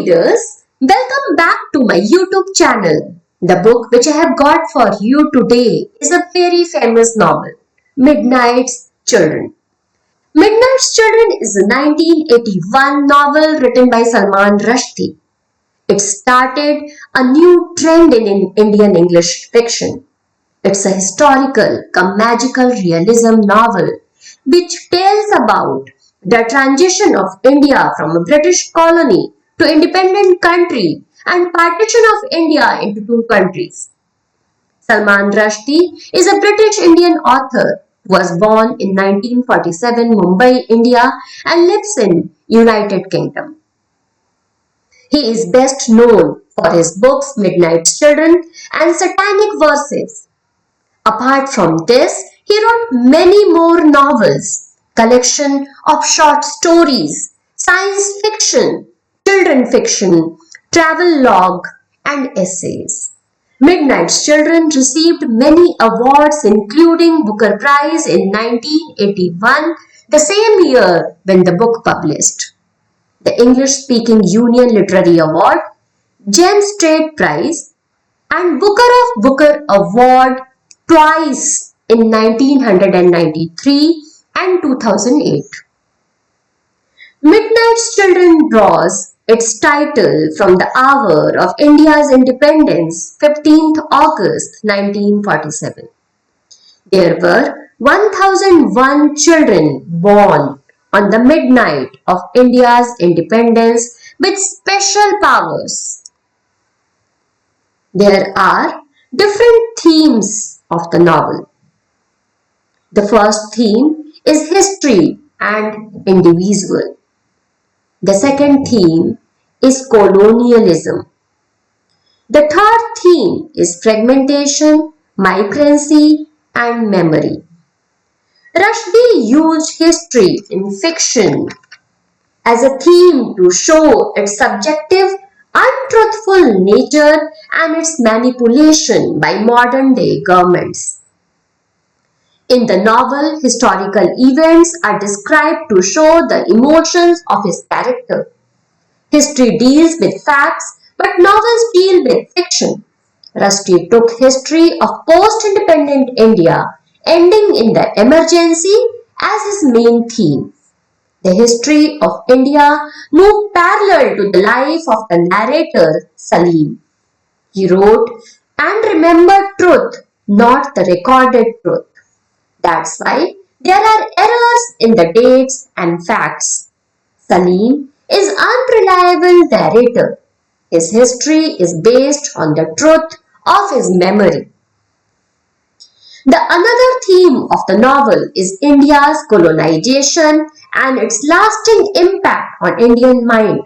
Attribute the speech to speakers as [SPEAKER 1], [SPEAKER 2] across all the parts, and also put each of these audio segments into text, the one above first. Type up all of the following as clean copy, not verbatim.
[SPEAKER 1] readers, welcome back to my YouTube channel. The book which I have got for you today is a very famous novel, Midnight's Children. Midnight's Children is a 1981 novel written by Salman Rushdie. It started a new trend in Indian English fiction. It's a historical, magical realism novel which tells about the transition of India from a British colony to independent country and partition of India into two countries. Salman Rushdie is a British Indian author who was born in 1947 Mumbai, India and lives in United Kingdom. He is best known for his books Midnight's Children and Satanic Verses. Apart from this, he wrote many more novels, collection of short stories, science fiction, children fiction, travel log, and essays. Midnight's Children received many awards including Booker Prize in 1981, the same year when the book published, the English-speaking Union Literary Award, James Strait Prize, and Booker of Booker Award twice in 1993 and 2008. Midnight's Children draws its title from the hour of India's independence, 15th August 1947. There were 1001 children born on the midnight of India's independence with special powers. There are different themes of the novel. The first theme is history and individual. The second theme is colonialism. The third theme is fragmentation, migrancy, and memory. Rushdie used history in fiction as a theme to show its subjective, untruthful nature and its manipulation by modern-day governments. In the novel, historical events are described to show the emotions of his character. History deals with facts, but novels deal with fiction. Rushdie took history of post-independent India, ending in the emergency, as his main theme. The history of India moved parallel to the life of the narrator Salim. He wrote and remembered truth, not the recorded truth. That's why there are errors in the dates and facts. Salim is unreliable narrator. His history is based on the truth of his memory. The another theme of the novel is India's colonization and its lasting impact on Indian mind.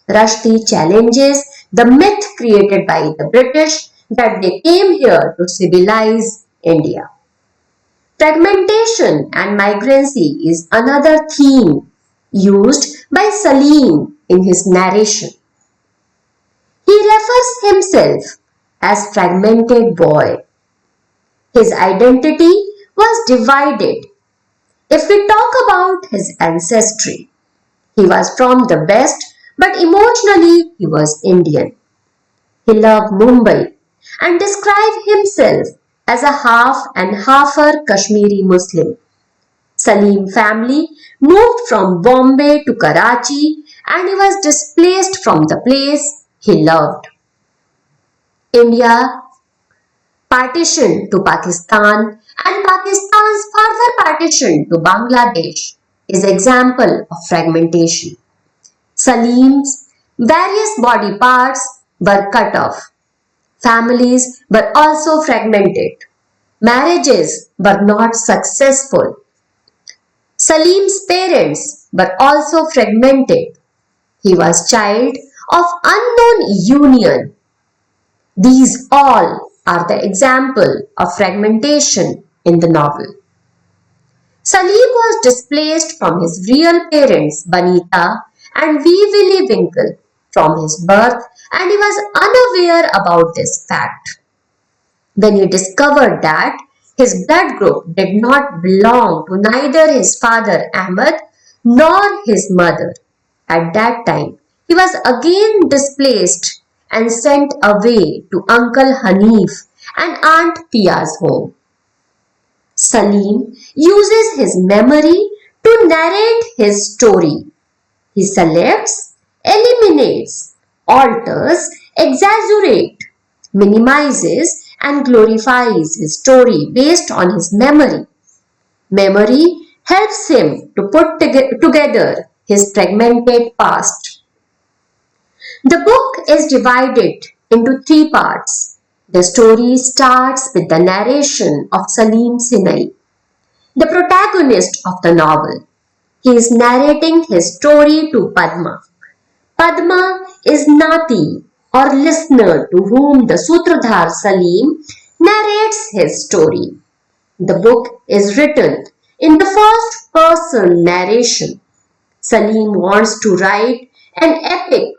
[SPEAKER 1] Rushdie challenges the myth created by the British that they came here to civilize India. Fragmentation and migrancy is another theme used by Salim in his narration. He refers himself as fragmented boy. His identity was divided. If we talk about his ancestry, he was from the West, but emotionally he was Indian. He loved Mumbai and described himself as a half and halfer Kashmiri Muslim. Salim family moved from Bombay to Karachi and he was displaced from the place he loved. India partition to Pakistan and Pakistan's further partition to Bangladesh is example of fragmentation. Salim's various body parts were cut off. Families were also fragmented. Marriages were not successful. Salim's parents were also fragmented. He was child of unknown union. These all are the example of fragmentation in the novel. Salim was displaced from his real parents Banita and Vivili Winkle from his birth and he was unaware about this fact. When he discovered that his blood group did not belong to neither his father Ahmed nor his mother, at that time he was again displaced and sent away to Uncle Hanif and Aunt Pia's home. Salim uses his memory to narrate his story. He selects, eliminates, alters, exaggerates, minimizes, and glorifies his story based on his memory. Memory helps him to put together his fragmented past. The book is divided into three parts. The story starts with the narration of Salim Sinai, the protagonist of the novel. He is narrating his story to Padma. Padma is Nati or listener to whom the Sutradhar Salim narrates his story. The book is written in the first person narration. Salim wants to write an epic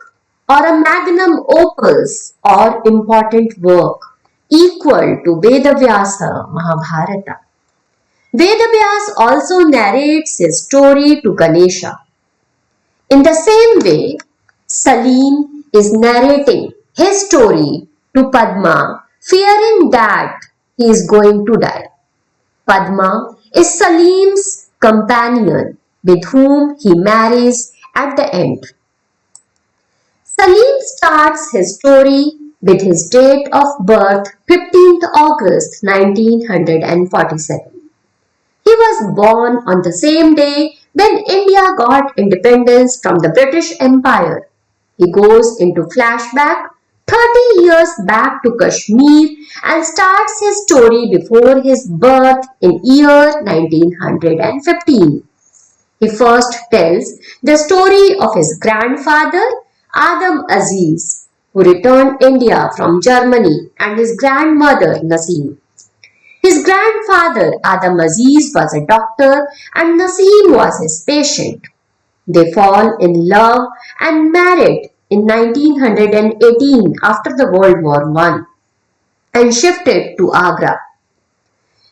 [SPEAKER 1] or a magnum opus or important work equal to Vedavyasa Mahabharata. Vedavyas also narrates his story to Ganesha. In the same way, Salim is narrating his story to Padma, fearing that he is going to die. Padma is Salim's companion with whom he marries at the end. Salim starts his story with his date of birth 15th August 1947. He was born on the same day when India got independence from the British Empire. He goes into flashback 30 years back to Kashmir and starts his story before his birth in year 1915. He first tells the story of his grandfather Adam Aziz, who returned India from Germany, and his grandmother Naseem. His grandfather Adam Aziz was a doctor and Naseem was his patient. They fall in love and married in 1918 after the World War I and shifted to Agra.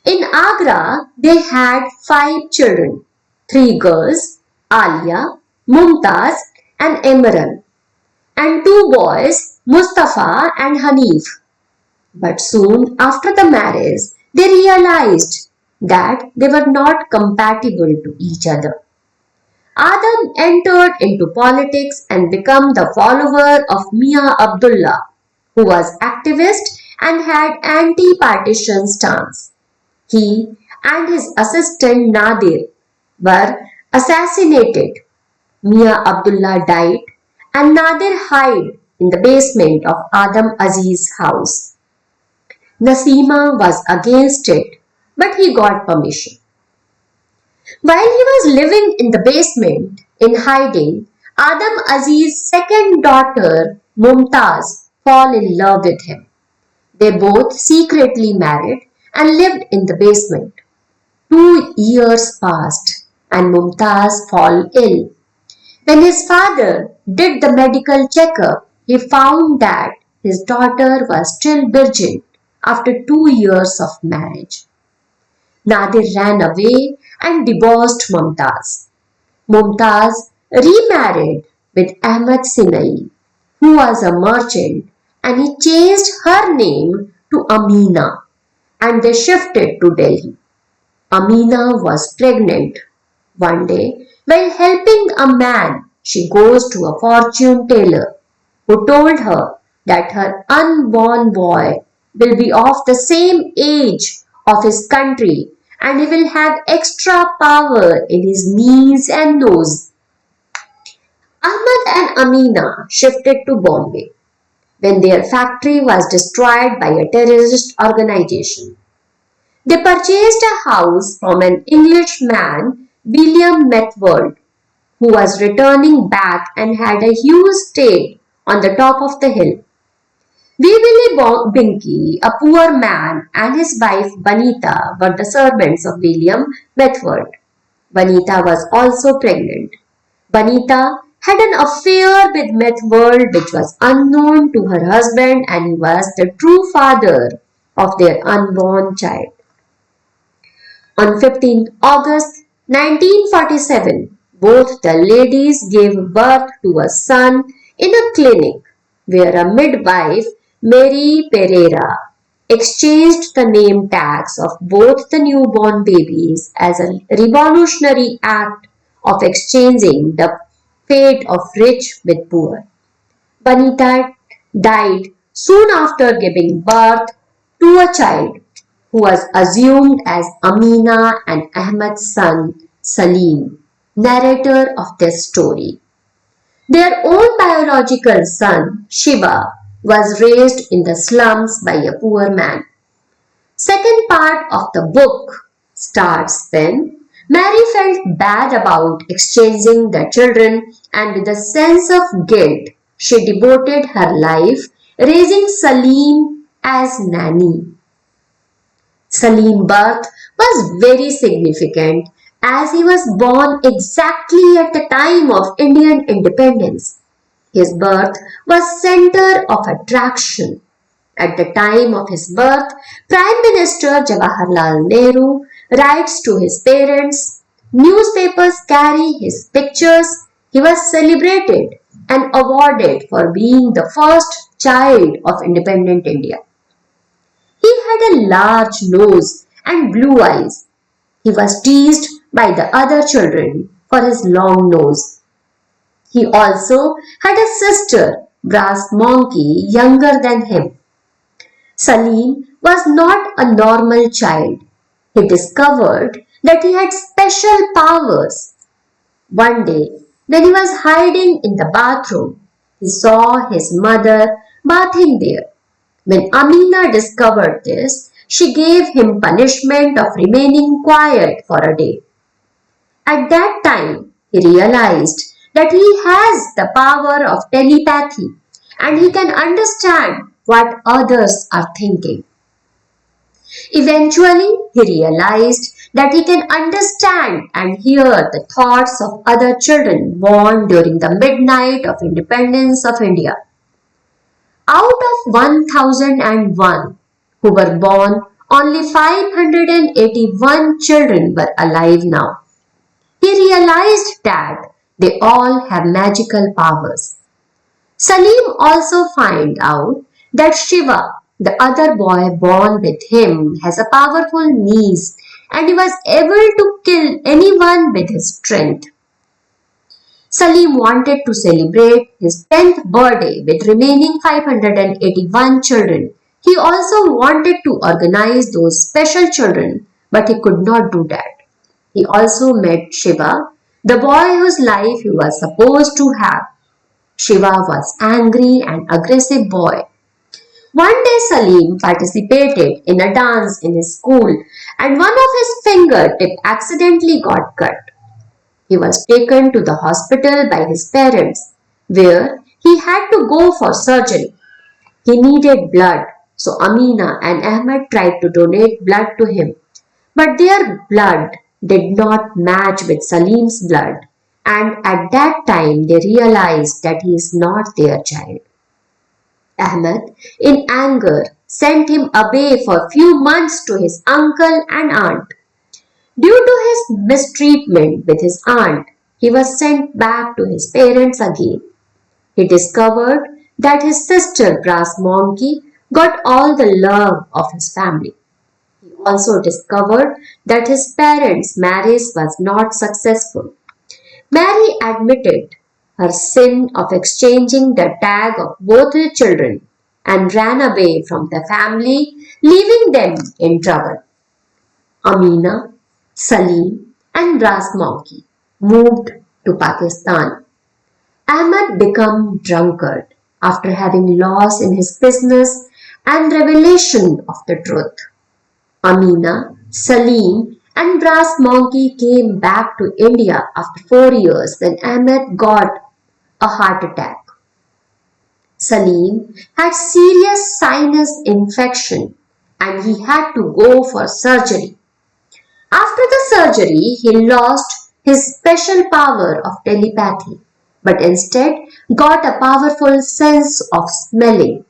[SPEAKER 1] In Agra, they had 5 children, 3 girls, Alia, Mumtaz and Imran, and 2 boys, Mustafa and Hanif. But soon after the marriage, they realized that they were not compatible to each other. Adam entered into politics and became the follower of Mia Abdullah, who was activist and had anti-partition stance. He and his assistant Nadir were assassinated. Mia Abdullah died and Nadir hid in the basement of Adam Aziz's house. Naseema was against it, but he got permission. While he was living in the basement in hiding, Adam Aziz's second daughter Mumtaz fell in love with him. They both secretly married and lived in the basement. 2 years passed and Mumtaz fell ill. When his father did the medical checkup, he found that his daughter was still virgin after 2 years of marriage. Nadir ran away and divorced Mumtaz. Mumtaz remarried with Ahmad Sinai, who was a merchant, and he changed her name to Amina, and they shifted to Delhi. Amina was pregnant. One day, while helping a man, she goes to a fortune teller who told her that her unborn boy will be of the same age of his country and he will have extra power in his knees and nose. Ahmad and Amina shifted to Bombay when their factory was destroyed by a terrorist organization. They purchased a house from an Englishman, William Methwold, who was returning back and had a huge estate on the top of the hill. Willy Binky, a poor man, and his wife Banita were the servants of William Methwold. Banita was also pregnant. Banita had an affair with Methwold which was unknown to her husband, and he was the true father of their unborn child. On 15th August 1947, both the ladies gave birth to a son in a clinic where a midwife, Mary Pereira, exchanged the name tags of both the newborn babies as a revolutionary act of exchanging the fate of rich with poor. Banita died soon after giving birth to a child who was assumed as Amina and Ahmed's son Salim, narrator of this story. Their own biological son, Shiva, was raised in the slums by a poor man. Second part of the book starts when Mary felt bad about exchanging the children, and with a sense of guilt she devoted her life raising Salim as nanny. Salim's birth was very significant as he was born exactly at the time of Indian independence. His birth was center of attraction. At the time of his birth, Prime Minister Jawaharlal Nehru writes to his parents, newspapers carry his pictures. He was celebrated and awarded for being the first child of independent India. He had a large nose and blue eyes. He was teased by the other children for his long nose. He also had a sister, Brass Monkey, younger than him. Salim was not a normal child. He discovered that he had special powers. One day, when he was hiding in the bathroom, he saw his mother bathing there. When Amina discovered this, she gave him punishment of remaining quiet for a day. At that time, he realized that he has the power of telepathy and he can understand what others are thinking. Eventually, he realized that he can understand and hear the thoughts of other children born during the midnight of independence of India. Out of 1001 who were born, only 581 children were alive now. He realized that they all have magical powers. Salim also found out that Shiva, the other boy born with him, has a powerful niece and he was able to kill anyone with his strength. Salim wanted to celebrate his 10th birthday with remaining 581 children. He also wanted to organize those special children, but he could not do that. He also met Shiva, the boy whose life he was supposed to have. Shiva was angry and aggressive boy. One day Salim participated in a dance in his school and one of his fingertips accidentally got cut. He was taken to the hospital by his parents, where he had to go for surgery. He needed blood, so Amina and Ahmed tried to donate blood to him. But their blood did not match with Salim's blood, and at that time they realized that he is not their child. Ahmed, in anger, sent him away for a few months to his uncle and aunt. Due to his mistreatment with his aunt, he was sent back to his parents again. He discovered that his sister Brass Monkey got all the love of his family. He also discovered that his parents' marriage was not successful. Mary admitted her sin of exchanging the tag of both her children and ran away from the family, leaving them in trouble. Amina, Salim and Brass Monkey moved to Pakistan. Ahmed became drunkard after having loss in his business and revelation of the truth. Amina, Salim and Brass Monkey came back to India after 4 years when Ahmed got a heart attack. Salim had serious sinus infection and he had to go for surgery. After the surgery, he lost his special power of telepathy, but instead got a powerful sense of smelling.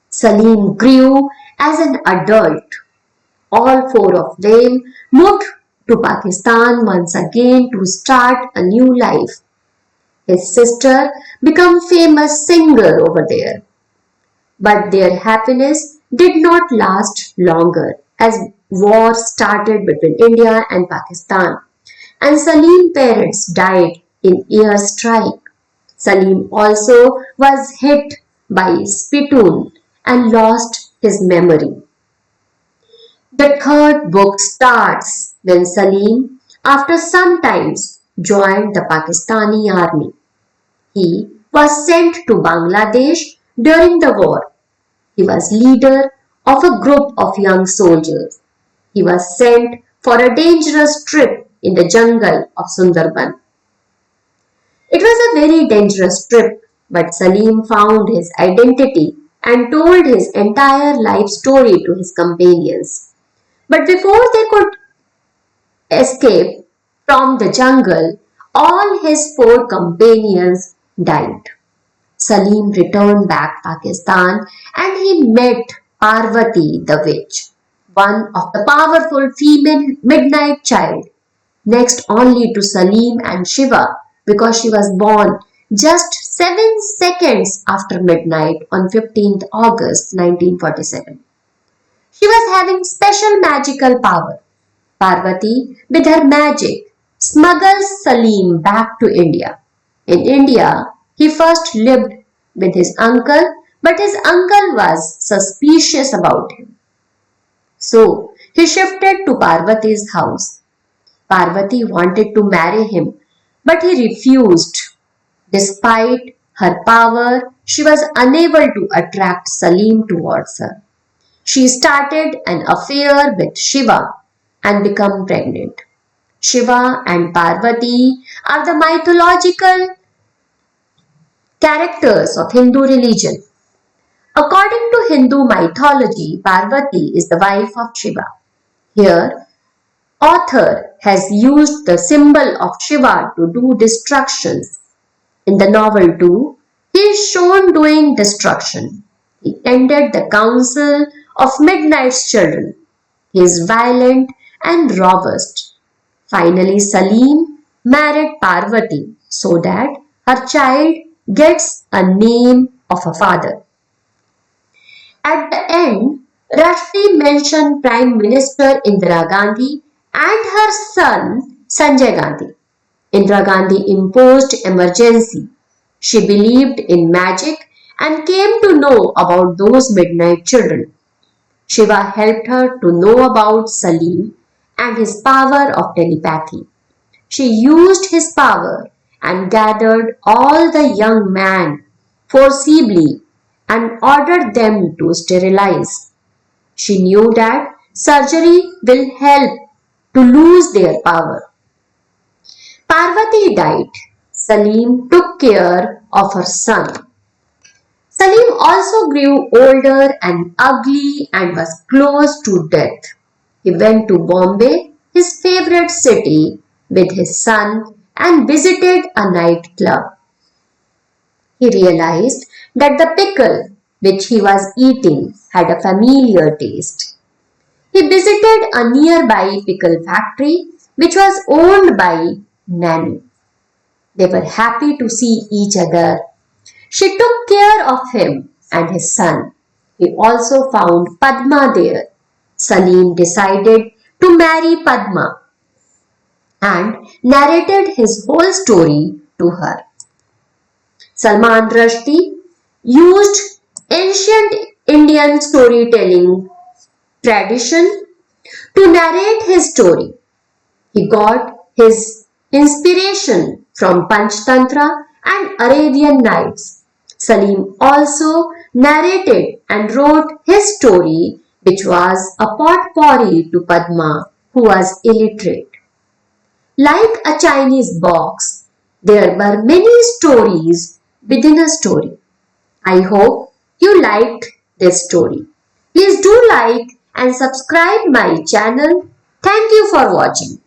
[SPEAKER 1] Salim grew as an adult. All four of them moved to Pakistan once again to start a new life. His sister became famous singer over there. But their happiness did not last longer as war started between India and Pakistan and Salim's parents died in air strike. Salim also was hit by spittoon and lost his memory. The third book starts when Salim, after some time, joined the Pakistani army. He was sent to Bangladesh during the war. He was leader of a group of young soldiers. He was sent for a dangerous trip in the jungle of Sundarban. It was a very dangerous trip, but Salim found his identity and told his entire life story to his companions. But before they could escape from the jungle, all his four companions died. Salim returned back to Pakistan and he met Parvati the witch, one of the powerful female midnight child, next only to Salim and Shiva because she was born just 7 seconds after midnight on 15th August 1947. She was having special magical power. Parvati, with her magic, smuggles Salim back to India. In India, he first lived with his uncle, but his uncle was suspicious about him. So, he shifted to Parvati's house. Parvati wanted to marry him, but he refused. Despite her power, she was unable to attract Salim towards her. She started an affair with Shiva and became pregnant. Shiva and Parvati are the mythological characters of Hindu religion. According to Hindu mythology, Parvati is the wife of Shiva. Here, author has used the symbol of Shiva to do destructions. In the novel too, he is shown doing destruction. He ended the council of Midnight's children. He is violent and robust. Finally, Salim married Parvati so that her child gets a name of a father. At the end, Rushdie mentioned Prime Minister Indira Gandhi and her son Sanjay Gandhi. Indira Gandhi imposed emergency. She believed in magic and came to know about those midnight children. Shiva helped her to know about Salim and his power of telepathy. She used his power and gathered all the young men forcibly and ordered them to sterilize. She knew that surgery will help to lose their power. Parvati died. Salim took care of her son. Salim also grew older and ugly and was close to death. He went to Bombay, his favorite city, with his son and visited a nightclub. He realized that the pickle which he was eating had a familiar taste. He visited a nearby pickle factory which was owned by Nanny. They were happy to see each other. She took care of him and his son. He also found Padma there. Salim decided to marry Padma and narrated his whole story to her. Salman Rushdie used ancient Indian storytelling tradition to narrate his story. He got his inspiration from Panchtantra and Arabian Nights. Salim also narrated and wrote his story, which was a potpourri to Padma, who was illiterate. Like a Chinese box, there were many stories within a story. I hope you liked this story. Please do like and subscribe my channel. Thank you for watching.